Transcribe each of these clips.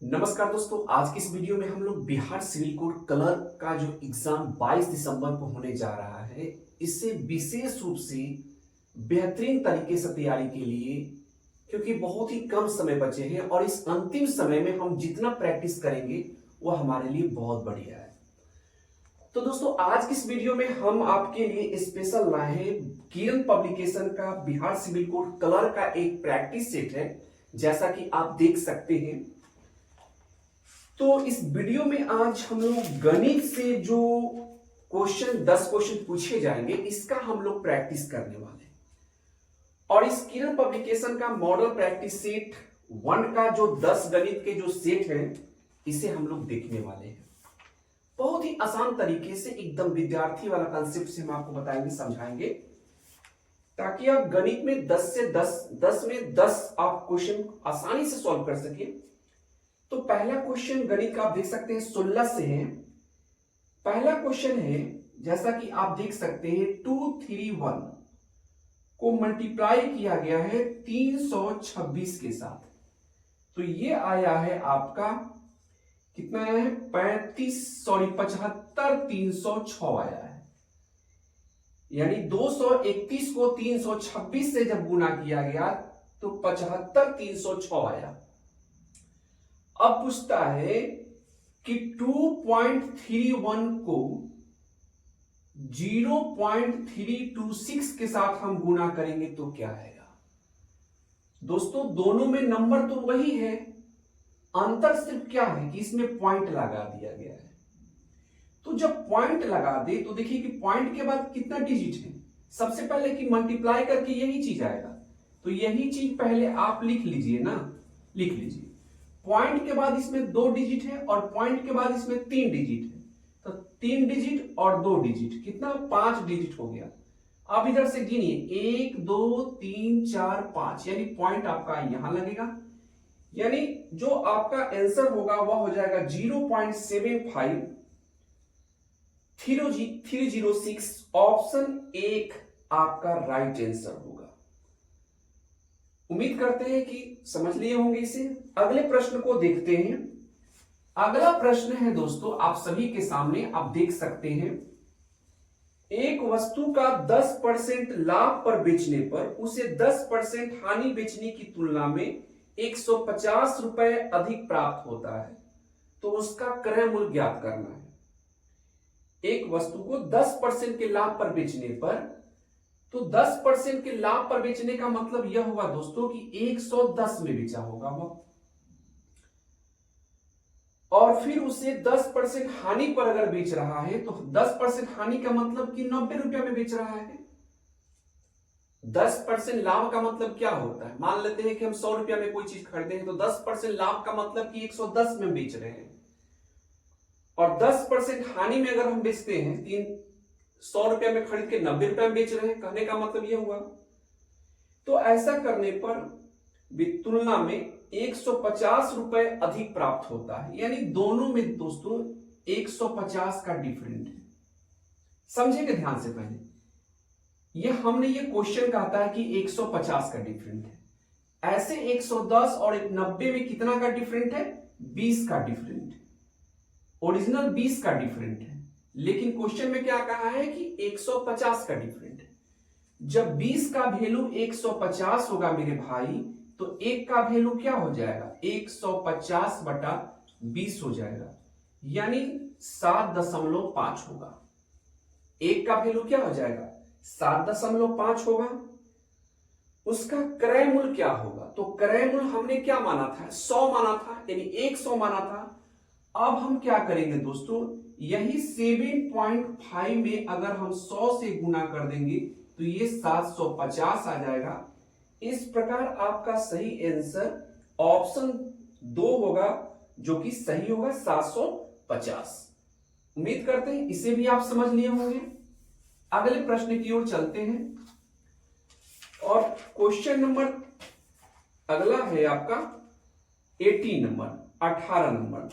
नमस्कार दोस्तों, आज की इस वीडियो में हम लोग बिहार सिविल कोड कलर का जो एग्जाम 22 दिसंबर को होने जा रहा है, इससे विशेष रूप से बेहतरीन तरीके से तैयारी के लिए, क्योंकि बहुत ही कम समय बचे हैं और इस अंतिम समय में हम जितना प्रैक्टिस करेंगे वो हमारे लिए बहुत बढ़िया है। तो दोस्तों, आज की इस वीडियो में हम आपके लिए स्पेशल लाए हैं किरण पब्लिकेशन का बिहार सिविल कोड कलर का एक प्रैक्टिस सेट है, जैसा कि आप देख सकते हैं। तो इस वीडियो में आज हम लोग गणित से जो 10 क्वेश्चन पूछे जाएंगे, इसका हम लोग प्रैक्टिस करने वाले हैं। और इस किरण पब्लिकेशन का मॉडल प्रैक्टिस सेट 1 का जो 10 गणित के जो सेट है, इसे हम लोग देखने वाले हैं। बहुत ही आसान तरीके से, एकदम विद्यार्थी वाला कंसेप्ट से हम आपको बताएंगे, समझाएंगे, ताकि आप गणित में 10 में 10 आप क्वेश्चन आसानी से सॉल्व कर सके। तो पहला क्वेश्चन गणित का आप देख सकते हैं 16 से है। पहला क्वेश्चन है, जैसा कि आप देख सकते हैं, 231 को मल्टीप्लाई किया गया है 326 के साथ। तो ये आया है आपका, कितना आया है, 75306 आया है। यानी 231 को 326 से जब गुना किया गया तो 75306 आया। अब पूछता है कि 2.31 को 0.326 के साथ हम गुना करेंगे तो क्या आएगा। दोस्तों, दोनों में नंबर तो वही है, अंतर सिर्फ क्या है कि इसमें पॉइंट लगा दिया गया है। तो जब पॉइंट लगा दे तो देखिए कि पॉइंट के बाद कितना डिजिट है। सबसे पहले कि मल्टीप्लाई करके यही चीज आएगा, तो यही चीज पहले आप लिख लीजिए ना, लिख लीजिए। पॉइंट के बाद इसमें 2 डिजिट है और पॉइंट के बाद इसमें 3 डिजिट है, तो 3 डिजिट और 2 डिजिट कितना, 5 डिजिट हो गया। अब इधर से गिनिए, 1 2 3 4 5, यानी पॉइंट आपका यहां लगेगा। यानी जो आपका आंसर होगा वह हो जाएगा 0.75306। ऑप्शन 1 आपका राइट आंसर होगा। उम्मीद करते हैं कि समझ लिए होंगे इसे। अगले प्रश्न को देखते हैं। अगला प्रश्न है दोस्तों आप सभी के सामने, आप देख सकते हैं, एक वस्तु का 10% लाभ पर बेचने पर उसे 10% हानि बेचने की तुलना में 150 रुपए अधिक प्राप्त होता है, तो उसका क्रय मूल्य ज्ञात करना है। एक वस्तु को 10% के लाभ पर बेचने पर, तो 10% के लाभ पर बेचने का मतलब यह हुआ दोस्तों कि 110 में बेचा होगा वो, और फिर उसे 10% हानि पर अगर बेच रहा है तो 10% हानि का मतलब कि 90 रुपया में बेच रहा है। 10% लाभ का मतलब क्या होता है, मान लेते हैं कि हम 100 रुपया में कोई चीज खरीदे हैं, तो 10% लाभ का मतलब कि 110 में बेच रहे हैं। और 10% हानि में अगर हम बेचते हैं, 100 रुपया में खरीद के 90 रुपया में बेच रहे हैं, कहने का मतलब यह हुआ। तो ऐसा करने पर तुलना में 150 रुपए अधिक प्राप्त होता है, यानी दोनों में दोस्तों 150 का डिफरेंट है। समझेंगे ध्यान से। पहले हमने ये क्वेश्चन कहता है कि 150 का डिफरेंट है, ऐसे 110 और 90 में कितना का डिफरेंट है, 20 का डिफरेंट है। ओरिजिनल 20 का डिफरेंट है, लेकिन क्वेश्चन में क्या कहा है कि 150 का डिफरेंट है। जब 20 का वैल्यू 150 होगा मेरे भाई, तो 1 का वैल्यू क्या हो जाएगा, 150 बटा 20 हो जाएगा, यानी 7.5 होगा। 1 का वैल्यू क्या हो जाएगा, 7.5 होगा। उसका क्रय मूल्य क्या होगा, तो क्रय मूल्य हमने क्या माना था, 100 माना था, यानी 100 माना था। अब हम क्या करेंगे दोस्तों, यही 7.5 में अगर हम 100 से गुना कर देंगे तो ये 750 आ जाएगा। इस प्रकार आपका सही आंसर ऑप्शन 2 होगा, जो कि सही होगा 750। उम्मीद करते हैं इसे भी आप समझ लिए होंगे। अगले प्रश्न की ओर चलते हैं, और क्वेश्चन नंबर अगला है आपका 18 नंबर।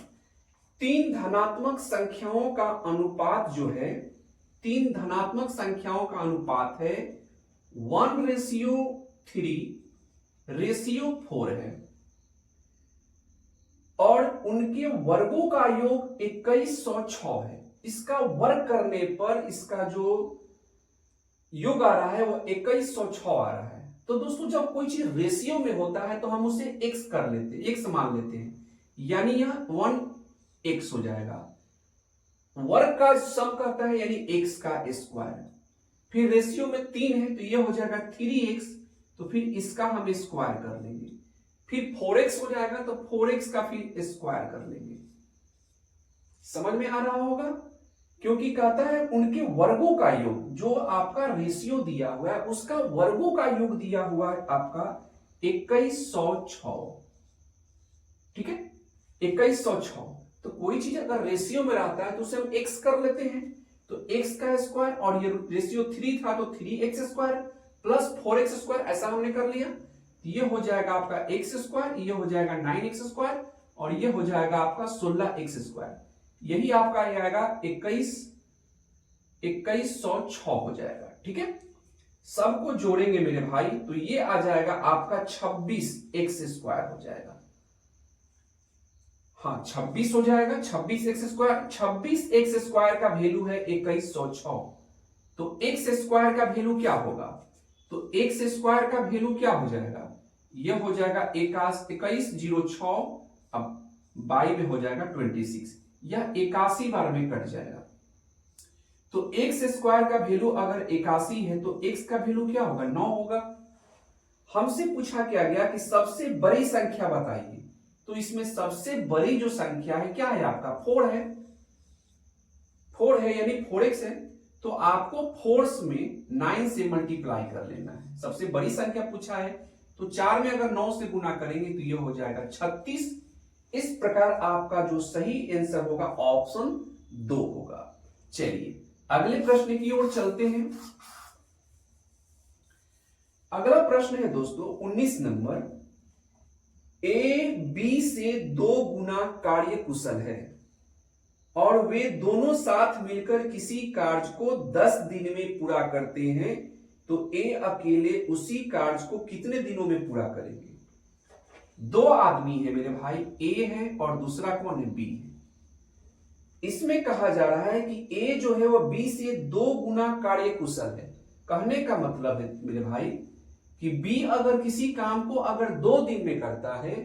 3 धनात्मक संख्याओं का अनुपात जो है, 3 धनात्मक संख्याओं का अनुपात है 1:3:4 है, और उनके वर्गों का योग 2106 है। इसका वर्ग करने पर इसका जो योग आ रहा है वो 2106 आ रहा है। तो दोस्तों जब कोई चीज रेशियो में होता है तो हम उसे x कर लेते हैं, x मान लेते हैं, यानी यह 1x हो जाएगा। वर्ग का सम कहता है यानी x का स्क्वायर। फिर रेशियो में 3 है तो यह हो जाएगा 3x, तो फिर इसका हम स्क्वायर कर लेंगे। फिर 4x हो जाएगा तो 4x का फिर स्क्वायर कर लेंगे। समझ में आ रहा होगा, क्योंकि कहता है उनके वर्गों का योग, जो आपका रेशियो दिया हुआ है उसका वर्गों का योग दिया हुआ है आपका 2106। ठीक है, 2106। तो कोई चीज अगर रेशियो में रहता है तो उसे हम x कर लेते हैं, तो x का स्क्वायर, और ये रेशियो 3 था तो 3x square plus 4x square, ऐसा हमने कर लिया। ये हो जाएगा आपका x स्क्वायर, ये हो जाएगा 9x स्क्वायर, और ये हो जाएगा आपका 16x स्क्वायर। यही आपका आएगा 2106 हो जाएगा। ठीक है, सबको जोड़ेंगे मेरे भाई तो ये आ जाएगा आपका 26x स्क्वायर हो जाएगा। हाँ 26 हो जाएगा, 26x स्क्वायर। 26x स्क्वायर का वैल्यू है 2106, तो x स्क्वायर का वैल्यू क्या होगा, तो x स्क्वायर का वैल्यू क्या हो जाएगा, यह हो जाएगा 2106, अब बाई में हो जाएगा 26, यह 81 बार में कट जाएगा। तो x स्क्वायर का वैल्यू अगर 81 है तो x का वैल्यू क्या होगा, 9 होगा। हमसे पूछा क्या गया कि सबसे बड़ी संख्या बताइए, तो इसमें सबसे बड़ी जो संख्या है क्या है आपका 4 है, 4 है यानी 4x है, तो आपको 4 में 9 से मल्टीप्लाई कर लेना है। सबसे बड़ी संख्या पूछा है तो 4 में अगर 9 से गुना करेंगे तो यह हो जाएगा 36। इस प्रकार आपका जो सही आंसर होगा ऑप्शन 2 होगा। चलिए अगले प्रश्न की ओर चलते हैं। अगला प्रश्न है दोस्तों 19 नंबर, ए बी से 2 गुना कार्य कुशल है और वे दोनों साथ मिलकर किसी कार्य को 10 दिन में पूरा करते हैं, तो ए अकेले उसी कार्य को कितने दिनों में पूरा करेंगे। 2 आदमी है मेरे भाई, ए है और दूसरा कौन है, बी है। इसमें कहा जा रहा है कि ए जो है वह बी से 2 गुना कार्य कुशल है। कहने का मतलब है मेरे भाई कि बी अगर किसी काम को अगर 2 दिन में करता है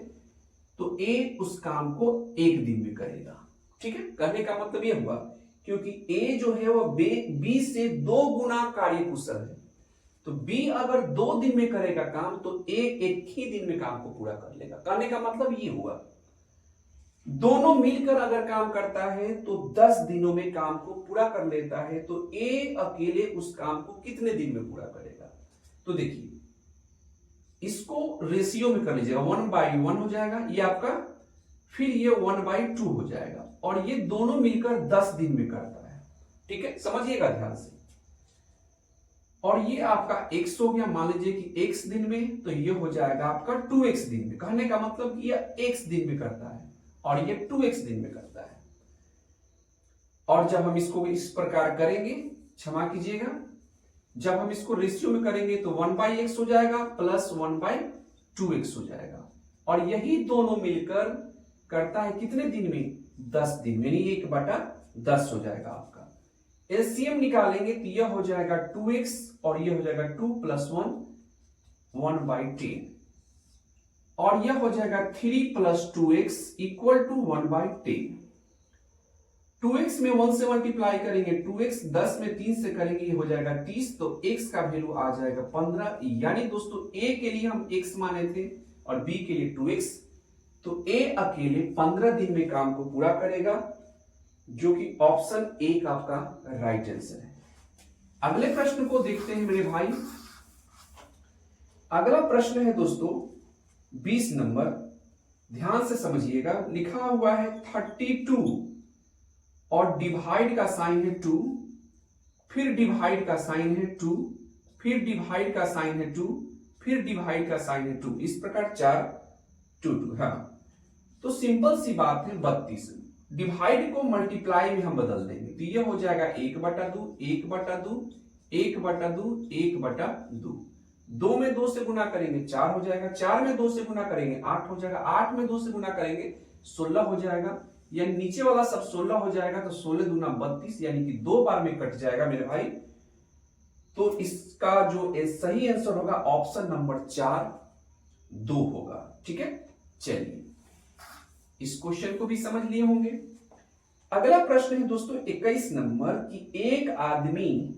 तो ए उस काम को 1 दिन में करेगा। ठीक है, कहने का मतलब यह हुआ क्योंकि ए जो है वह बी से 2 गुना कार्य कुशल है, तो बी अगर 2 दिन में करेगा काम तो ए 1 ही दिन में काम को पूरा कर लेगा। कहने का मतलब ये हुआ दोनों मिलकर अगर काम करता है तो 10 दिनों में काम को पूरा कर लेता है, तो ए अकेले उस काम को कितने दिन में पूरा करेगा। तो देखिए इसको रेशियो में कर लीजिएगा, 1/1 हो जाएगा ये आपका, फिर ये 1/2 हो जाएगा, और ये दोनों मिलकर 10 दिन में करता है। ठीक है, समझिएगा ध्यान से। और ये आपका x हो गया, मान लीजिए कि x दिन में, तो ये हो जाएगा आपका 2x दिन में। कहने का मतलब ये x दिन में करता है और ये 2x दिन में करता है। और जब हम इसको इस प्रकार करेंगे, क्षमा कीजिएगा, जब हम इसको रेशियो में करेंगे तो 1/x हो जाएगा प्लस 1/2x हो जाएगा, और यही दोनों मिलकर करता है कितने दिन में, 10 दिन में, यानी 1/10 हो जाएगा आपका। एलसीएम निकालेंगे तो यह हो जाएगा 2x और यह हो जाएगा 2 + 1 1/10, और यह हो जाएगा 3 + 2x = 1/10। 2x में 1 से मल्टीप्लाई करेंगे 2x, 10 में 3 से करेंगे ये हो जाएगा 30, तो x का वैल्यू आ जाएगा 15। यानी दोस्तों a के लिए हम x माने थे और b के लिए 2x, तो a अकेले 15 दिन में काम को पूरा करेगा, जो कि ऑप्शन 1 आपका राइट आंसर है। अगले प्रश्न को देखते हैं मेरे भाई। अगला प्रश्न है दोस्तों 20 नंबर, ध्यान से समझिएगा। लिखा हुआ है 32 और डिवाइड का साइन है 2, फिर डिवाइड का साइन है 2, फिर डिवाइड का साइन है 2, फिर डिवाइड का साइन है 2, इस प्रकार 4 2 2। हाँ, तो सिंपल सी बात है 32। डिवाइड को मल्टीप्लाई में हम बदल देंगे तो ये हो जाएगा 1/2 1/2 1/2 1/2। 2 में 2 से गुना करेंगे 4 हो जाएगा, 4 में 2 से गुना करेंगे 8 हो जाएगा, 8 में 2 से गुना करेंगे 16 हो जाएगा, यानी नीचे वाला सब 16 हो जाएगा, तो 16 दूना 32, यानी कि 2 बार में कट जाएगा मेरे भाई। तो इसका जो सही आंसर होगा ऑप्शन नंबर 4 2 होगा। ठीक है, चलिए इस क्वेश्चन को भी समझ लिए होंगे। अगला प्रश्न है दोस्तों 21 नंबर कि एक आदमी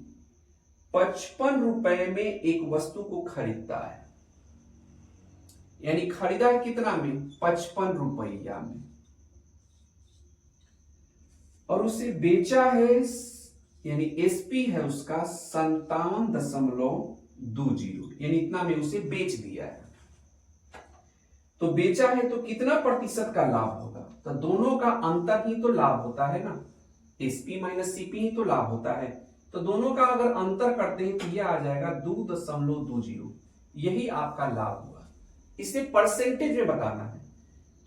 55 रुपए में एक वस्तु को खरीदता है, यानी खरीदा है कितना में, 55 रुपया में, और उसे बेचा है, यानी एसपी है उसका 57.20, यानी इतना में उसे बेच दिया है। तो बेचा है तो कितना प्रतिशत का लाभ होगा, तो दोनों का अंतर ही तो लाभ होता है ना, एसपी माइनस सीपी ही तो लाभ होता है। तो दोनों का अगर अंतर करते हैं तो यह आ जाएगा 2.20, यही आपका लाभ हुआ। इसे परसेंटेज में बताना है,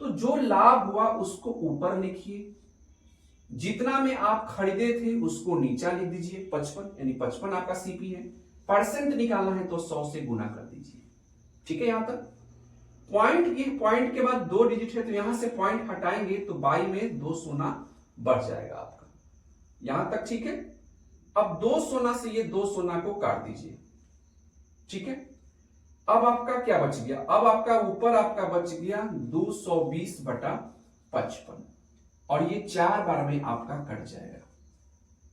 तो जो लाभ हुआ उसको ऊपर लिखिए, जितना में आप खरीदे थे उसको नीचा लिख दीजिए 55, यानी 55 आपका सीपी है। परसेंट निकालना है तो 100 से गुना कर दीजिए। ठीक है, यहां तक पॉइंट, ये पॉइंट के बाद 2 डिजिट है तो यहां से पॉइंट हटाएंगे तो 22 में 2 सोना बढ़ जाएगा आपका, यहां तक ठीक है। अब 2 सोना से ये 2 सोना को काट दीजिए। ठीक है, अब आपका क्या बच गया, अब आपका ऊपर आपका बच गया 220/55, और ये 4 बार में आपका कट जाएगा,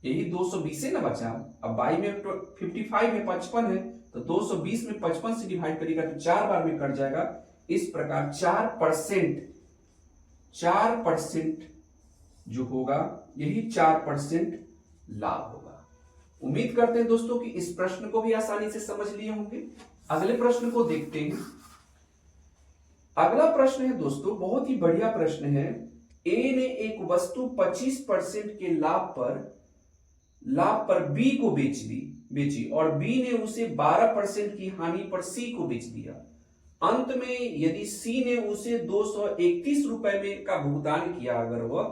यही 220 है ना बचा। अब 22 में 55 में 55 है तो 220 में 55 से डिवाइड करेगा तो 4 बार में कट जाएगा। इस प्रकार 4% जो होगा यही 4% लाभ होगा। उम्मीद करते हैं दोस्तों कि इस प्रश्न को भी आसानी से समझ लिए होंगे। अगले प्रश्न को देखते हैं। अगला प्रश्न है दोस्तों बहुत ही बढ़िया प्रश्न है। ए ने एक वस्तु 25% के लाभ पर बी को बेची और बी ने उसे 12% की हानि पर सी को बेच दिया। अंत में यदि सी ने उसे 231 रुपए में का भुगतान किया अगर वह,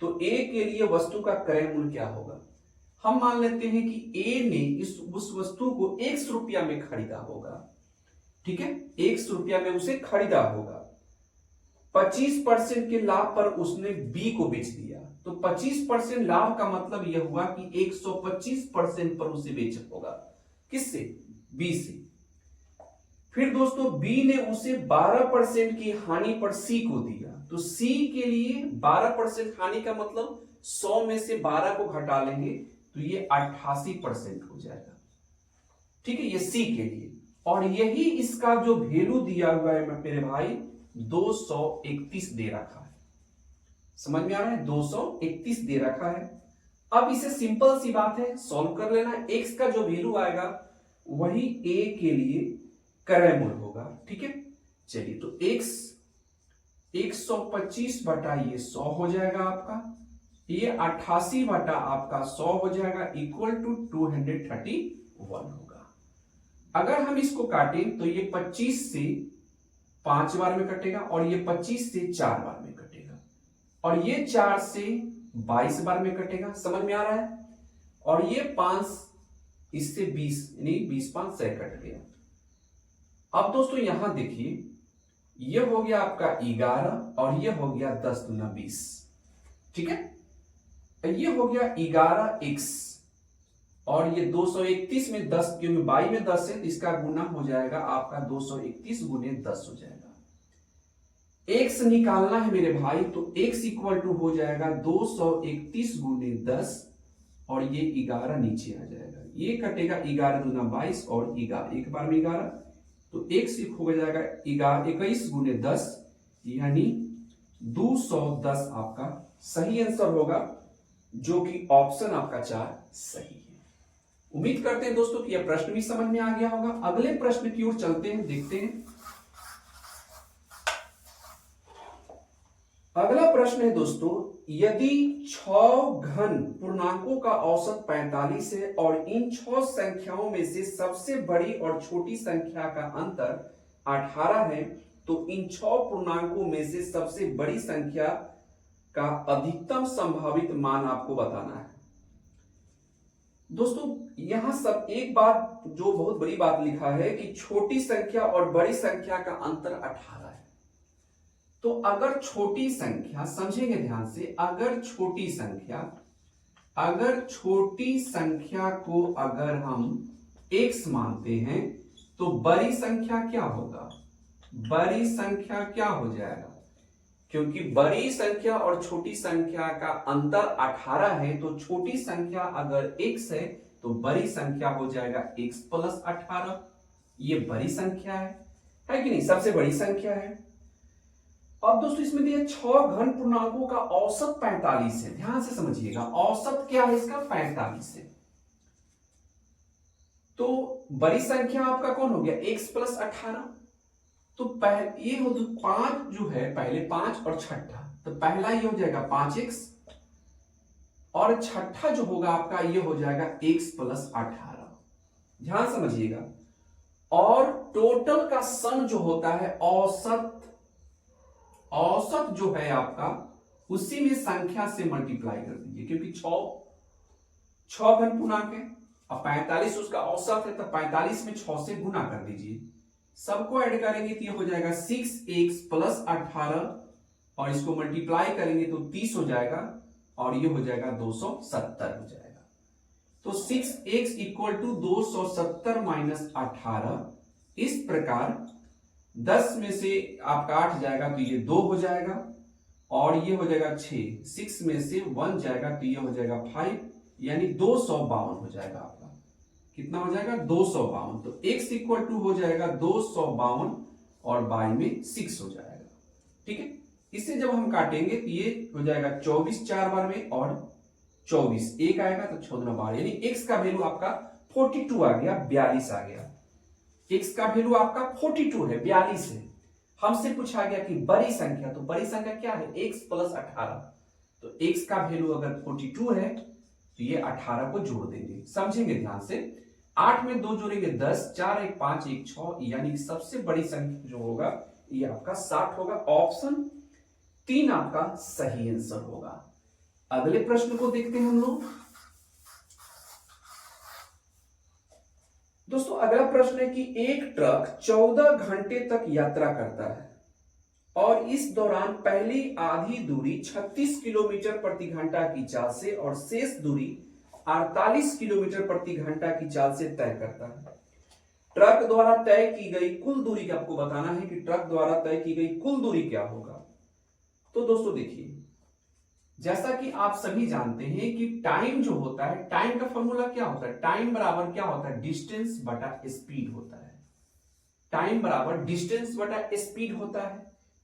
तो ए के लिए वस्तु का क्रय मूल्य क्या होगा। हम मान लेते हैं कि ए ने उस वस्तु को 100 रुपया में खरीदा होगा। ठीक है, 100 रुपया में उसे खरीदा होगा, 25% के लाभ पर उसने बी को बेच दिया, तो 25% लाभ का मतलब यह हुआ कि 125% पर उसे बेचा होगा। किससे, बी से। फिर दोस्तों बी ने उसे 12% की हानि पर सी को दिया, तो सी के लिए 12% हानि का मतलब 100 में से 12 को घटा लेंगे तो ये 88% हो जाएगा। ठीक है, ये सी के लिए, और यही इसका जो वैल्यू दिया हुआ है मेरे भाई 231 दे रखा है। समझ में आ रहा है, 231 दे रखा है। अब इसे सिंपल सी बात है सॉल्व कर लेना। एक्स का जो वैल्यू आएगा वही ए के लिए क्रय मूल्य होगा। ठीक है, चलिए तो एक्स 125 बटा ये 100 हो जाएगा आपका, ये 88 बटा आपका 100 हो जाएगा, इक्वल टू 231 होगा। अगर हम इसको काटें तो ये 25 से 5 बार में कटेगा, और ये 25 से 4 बार में कटेगा, और ये 4 से 22 बार में कटेगा। समझ में आ रहा है, और ये 5 इससे 20, यानी 20×5 100 कट गया। अब दोस्तों यहां देखिए, ये हो गया आपका 11 और ये हो गया 10 दूना 20। ठीक है, ये हो गया 11x, और ये 231 में 10 क्योंकि 22 में 10 है तो इसका गुना हो जाएगा आपका 231 गुने 10 हो जाएगा। x निकालना है मेरे भाई, तो x इक्वल टू हो जाएगा 231 गुने 10, और ये 11 नीचे आ जाएगा, ये कटेगा 11 दूना 22 और 11 एक बार में 11, तो x हो जाएगा 21 गुने 10, यानी 210 आपका सही आंसर होगा, जो कि ऑप्शन आपका 4 सही है। उम्मीद करते हैं दोस्तों कि यह प्रश्न भी समझ में आ गया होगा। अगले प्रश्न की ओर चलते हैं, देखते हैं। अगला प्रश्न है दोस्तों, यदि 6 घन पूर्णांकों का औसत 45 है और इन 6 संख्याओं में से सबसे बड़ी और छोटी संख्या का अंतर 18 है, तो इन 6 पूर्णांकों में से सबसे बड़ी संख्या का अधिकतम संभावित मान आपको बताना है। दोस्तों यहां सब एक बात जो बहुत बड़ी बात लिखा है कि छोटी संख्या और बड़ी संख्या का अंतर 18 है। तो अगर छोटी संख्या, समझेंगे ध्यान से, अगर छोटी संख्या को अगर हम x मानते हैं तो बड़ी संख्या क्या होगा, बड़ी संख्या क्या हो जाएगा, क्योंकि बड़ी संख्या और छोटी संख्या का अंतर 18 है, तो छोटी संख्या अगर x है तो बड़ी संख्या हो जाएगा x प्लस 18। ये बड़ी संख्या है कि नहीं, सबसे बड़ी संख्या है। अब दोस्तों इसमें दिया 6 घन पूर्णांकों का औसत 45 है, ध्यान से समझिएगा, औसत क्या है इसका, 45 है। तो बड़ी संख्या आपका कौन हो गया, x प्लस 18। तो पहले ये हो, तो 5 जो है, पहले 5 और छठा, तो पहला ये हो जाएगा 5x और छठा जो होगा आपका ये हो जाएगा x प्लस 18। ध्यान समझिएगा। और टोटल का सम जो होता है, औसत जो है आपका, उसी में संख्या से मल्टीप्लाई कर दीजिए, क्योंकि 6 घन पूर्णांक है और 45 उसका औसत है, तो 45 में 6 से गुना कर दीजिए, सबको ऐड करेंगे तो ये हो जाएगा 6x प्लस 18 और इसको मल्टीप्लाई करेंगे तो 30 हो जाएगा और ये हो जाएगा 270 हो जाएगा। तो 6x इक्वल टू 270 माइनस 18। इस प्रकार 10 में से आपका 8 जाएगा तो ये 2 हो जाएगा और ये हो जाएगा 6, 6 में से 1 जाएगा तो ये हो जाएगा 5, यानी 252 हो जाएगा आपका। कितना हो जाएगा, 252। तो x इक्वल टू हो जाएगा 252 और y में 6 हो जाएगा। ठीक है, इसे जब हम काटेंगे तो ये हो जाएगा 24 4 बार में और 24 एक आएगा तो 14 बार, यानी x का वैल्यू आपका 42 आ गया, 42 आ गया। x का वैल्यू आपका 42 है, 42 है। हमसे पूछा गया कि बड़ी संख्या, तो बड़ी संख्या क्या है, x प्लस 18। तो x का वैल्यू अगर 42 है तो ये 18 को जोड़ देंगे, समझेंगे ध्यान से। 8 में 2 जोड़ेंगे 10, 4 1 5 1 6, यानी सबसे बड़ी संख्या जो होगा ये आपका 60 होगा। ऑप्शन 3 आपका सही आंसर होगा। अगले प्रश्न को देखते हैं हम लोग। दोस्तों अगला प्रश्न है कि एक ट्रक 14 घंटे तक यात्रा करता है और इस दौरान पहली आधी दूरी 36 किलोमीटर प्रति घंटा की चाल से और शेष दूरी 48 किलोमीटर प्रति घंटा की चाल से तय करता है। ट्रक द्वारा तय की गई कुल दूरी, का आपको बताना है कि ट्रक द्वारा तय की गई कुल दूरी क्या होगा। तो दोस्तों देखिए, जैसा कि आप सभी जानते हैं कि टाइम जो होता है, टाइम का फॉर्मूला क्या होता है, टाइम बराबर क्या होता है, डिस्टेंस बटा स्पीड होता है। टाइम बराबर डिस्टेंस बटा स्पीड होता है।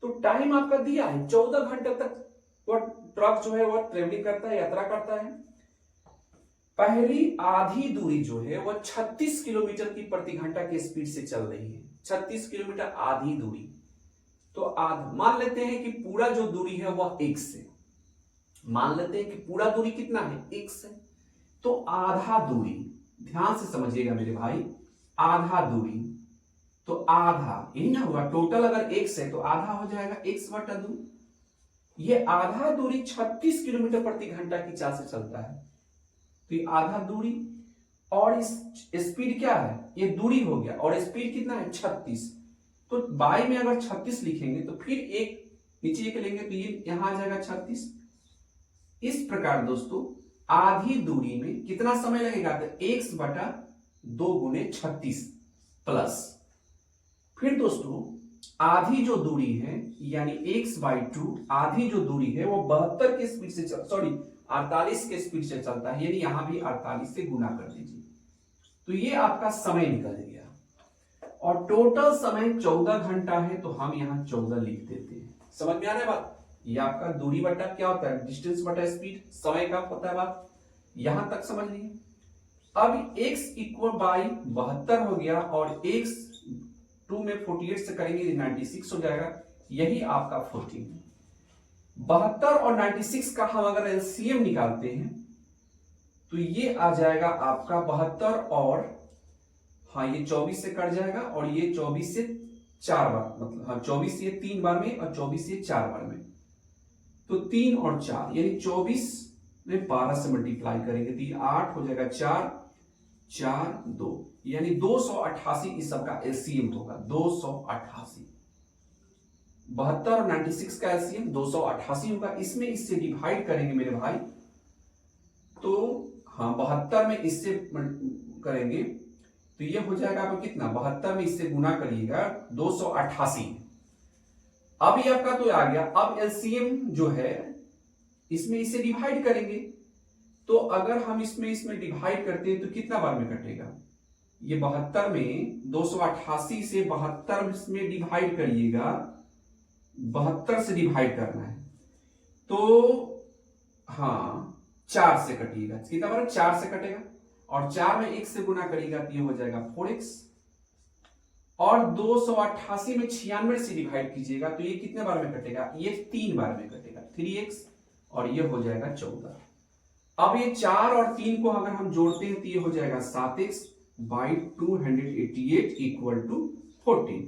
तो टाइम आपका दिया है 14 घंटे तक वो ट्रक जो है वो ट्रेवलिंग करता है, यात्रा करता है। पहली आधी दूरी जो है वो 36 किलोमीटर की प्रति घंटा की स्पीड से चल रही है। 36 किलोमीटर आधी दूरी, तो मान लेते हैं कि पूरा जो दूरी है वह x है। मान लेते हैं कि पूरा दूरी कितना है, x है। तो आधा दूरी, ध्यान से समझिएगा मेरे भाई, आधा दूरी, तो आधा यही ना हुआ, टोटल अगर x है तो आधा हो जाएगा x बटा 2। ये आधा दूरी 36 किलोमीटर प्रति घंटा की चाल से चलता है, तो ये आधा दूरी और इस स्पीड क्या है, ये दूरी हो गया और स्पीड कितना है 36। तो बाई में अगर 36 लिखेंगे तो फिर एक नीचे एक लेंगे तो ये यहां आ जाएगा 36। इस प्रकार दोस्तों आधी दूरी में कितना समय लगेगा, तो x बटा 2 गुने 36 प्लस, फिर दोस्तों आधी जो दूरी है यानी x बाई 2, आधी जो दूरी है वो 72 के स्पीड से 48 के स्पीड से चलता है, यानी यहां भी 48 से गुना कर दीजिए, तो ये आपका समय निकल गया। और टोटल समय 14 घंटा है, तो हम यहां 14 लिख देते हैं। समझ में आ रहा है बात, ये आपका दूरी बटा क्या होता है, डिस्टेंस बटा स्पीड, समय का होता है बात, यहां तक समझ लीजिए। अब x इक्वल बाई 72 हो गया और x 2 में 48 से करेंगे 96 हो जाएगा, यही आपका 14। 72 और 96 का हम अगर एलसीएम निकालते हैं तो ये आ जाएगा आपका 72 और हाँ ये 24 से कट जाएगा और ये 24 से 4 बार, मतलब हाँ 24 से 3 बार में और 24 से 4 बार में, तो 3 और 4 यानी 24 में 12 से मल्टीप्लाई करेंगे तो ये 8 हो जाएगा, 4 4 2 यानी 288 इस सबका एलसीएम होगा, 288। 72 और 96 का एलसीएम 288 होगा। इसमें इससे डिवाइड करेंगे मेरे भाई, तो हाँ 72 में इससे करेंगे तो ये हो जाएगा आपका कितना, 72 में इससे गुना करिएगा 288। अब ये आपका तो आ गया। अब एलसीएम जो है इसमें इसे डिवाइड करेंगे, तो अगर हम इसमें डिवाइड करते हैं तो कितना बार में कटेगा, ये 72 में 288 से 72 में डिवाइड करिएगा, 72 से डिवाइड करना है तो हाँ 4 से कटिएगा, कितना बार 4 से कटेगा, और 4 में 1 से गुना करिएगा तो ये हो जाएगा 4x, और 288 में 96 से डिवाइड कीजिएगा तो ये कितने बार में कटेगा, ये 3 बार में कटेगा 3x, और ये हो जाएगा 14। अब ये 4 और 3 को अगर हम जोड़ते हैं तो ये हो जाएगा 7x बाई 288 इक्वल टू 14।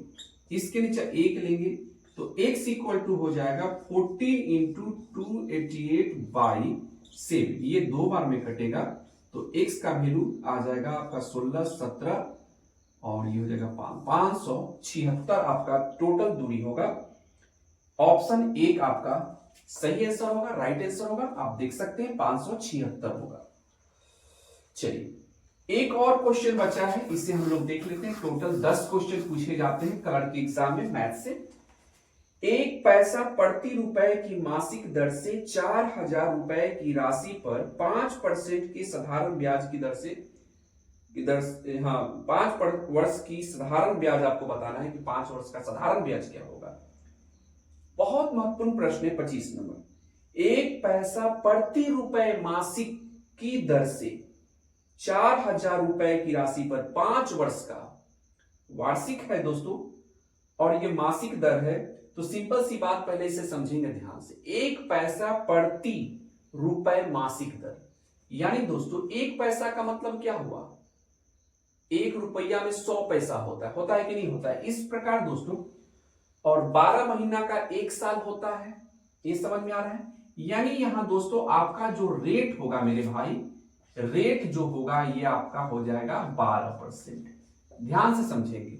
इसके नीचे 1 लेंगे तो x इक्वल टू हो जाएगा 14 इंटू 288 बाई 7, ये 2 बार में कटेगा तो x का वैल्यू आ जाएगा आपका 16, 17 और ये हो जाएगा 576 आपका टोटल दूरी होगा। ऑप्शन 1 आपका सही आंसर होगा, राइट आंसर होगा, आप देख सकते हैं 576 होगा। चलिए एक और क्वेश्चन बचा है, इसे हम लोग देख लेते हैं। टोटल 10 क्वेश्चन पूछे जाते हैं कलर के एग्जाम में मैथ से। 1 पैसा प्रति रुपए की मासिक दर से 4000 रुपए की राशि पर 5% की साधारण ब्याज की दर से 5 वर्ष की साधारण ब्याज आपको बताना है कि 5 वर्ष का साधारण ब्याज क्या होगा। बहुत महत्वपूर्ण प्रश्न है 25 नंबर। 1 पैसा प्रति रुपए मासिक की दर से 4000 रुपए की राशि पर 5 वर्ष का, वार्षिक है दोस्तों और ये मासिक दर है, तो सिंपल सी बात पहले इसे समझेंगे ध्यान से। 1 पैसा प्रति रुपए मासिक दर, यानी दोस्तों 1 पैसा का मतलब क्या हुआ, 1 रुपया में 100 पैसा होता है कि नहीं होता है। इस प्रकार दोस्तों, और 12 महीना का 1 साल होता है, ये समझ में आ रहा है। यानी यहां दोस्तों आपका जो रेट होगा मेरे भाई, रेट जो होगा ये आपका हो जाएगा 12%, ध्यान से समझेंगे।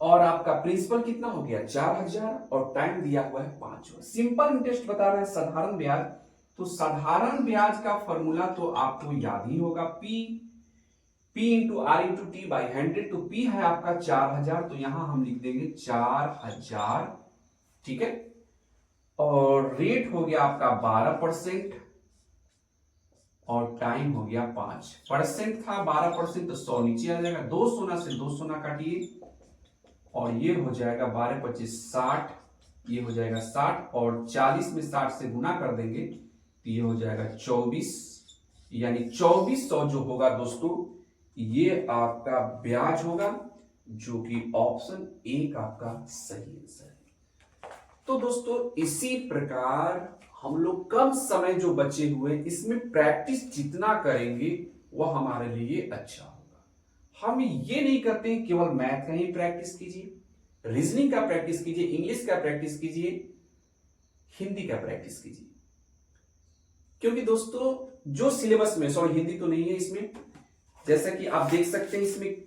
और आपका प्रिंसिपल कितना हो गया 4000 और टाइम दिया हुआ है 5 वर्ष। सिंपल इंटरेस्ट बता रहा है साधारण ब्याज, तो साधारण ब्याज का फॉर्मूला तो आपको याद ही होगा, P into R into T by 100। तो P है आपका 4000, तो यहां हम लिख देंगे 4000, ठीक है। और रेट हो गया आपका 12% और टाइम हो गया 5%। था 12% तो 100 नीचे आ जाएगा, 2 शून्य से 2 शून्य काटिए और ये हो जाएगा 12 25 60, ये हो जाएगा 60 और 40 में 60 से गुना कर देंगे तो ये हो जाएगा 24, यानी 2400 जो होगा दोस्तों ये आपका ब्याज होगा, जो कि ऑप्शन 1 आपका सही आंसर है। तो दोस्तों इसी प्रकार हम लोग कम समय जो बचे हुए इसमें प्रैक्टिस जितना करेंगे वह हमारे लिए अच्छा होगा। हम ये नहीं करते केवल मैथ का ही प्रैक्टिस कीजिए, रीजनिंग का प्रैक्टिस कीजिए, इंग्लिश का प्रैक्टिस कीजिए, हिंदी का प्रैक्टिस कीजिए। क्योंकि दोस्तों जो सिलेबस में, सॉरी हिंदी तो नहीं है इसमें, जैसा कि आप देख सकते हैं इसमें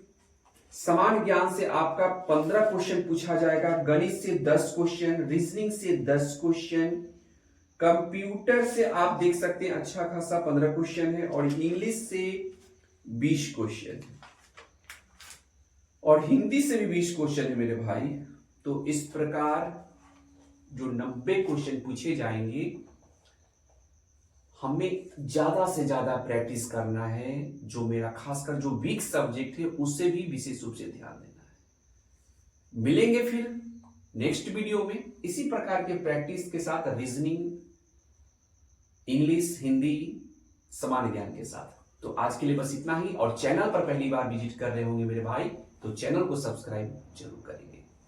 समान ज्ञान से आपका 15 क्वेश्चन पूछा जाएगा, गणित से 10 क्वेश्चन, रीजनिंग से 10 क्वेश्चन, कंप्यूटर से आप देख सकते हैं अच्छा खासा 15 क्वेश्चन है, और इंग्लिश से 20 क्वेश्चन और हिंदी से भी 20 क्वेश्चन है मेरे भाई। तो इस प्रकार जो 90 क्वेश्चन पूछे जाएंगे, हमें ज्यादा से ज्यादा प्रैक्टिस करना है। जो मेरा खासकर जो वीक सब्जेक्ट है उससे भी विशेष रूप से ध्यान देना है। मिलेंगे फिर नेक्स्ट वीडियो में इसी प्रकार के प्रैक्टिस के साथ, रीजनिंग, इंग्लिश, हिंदी, सामान्य ज्ञान के साथ। तो आज के लिए बस इतना ही, और चैनल पर पहली बार विजिट कर रहे होंगे मेरे भाई तो चैनल को सब्सक्राइब जरूर करें।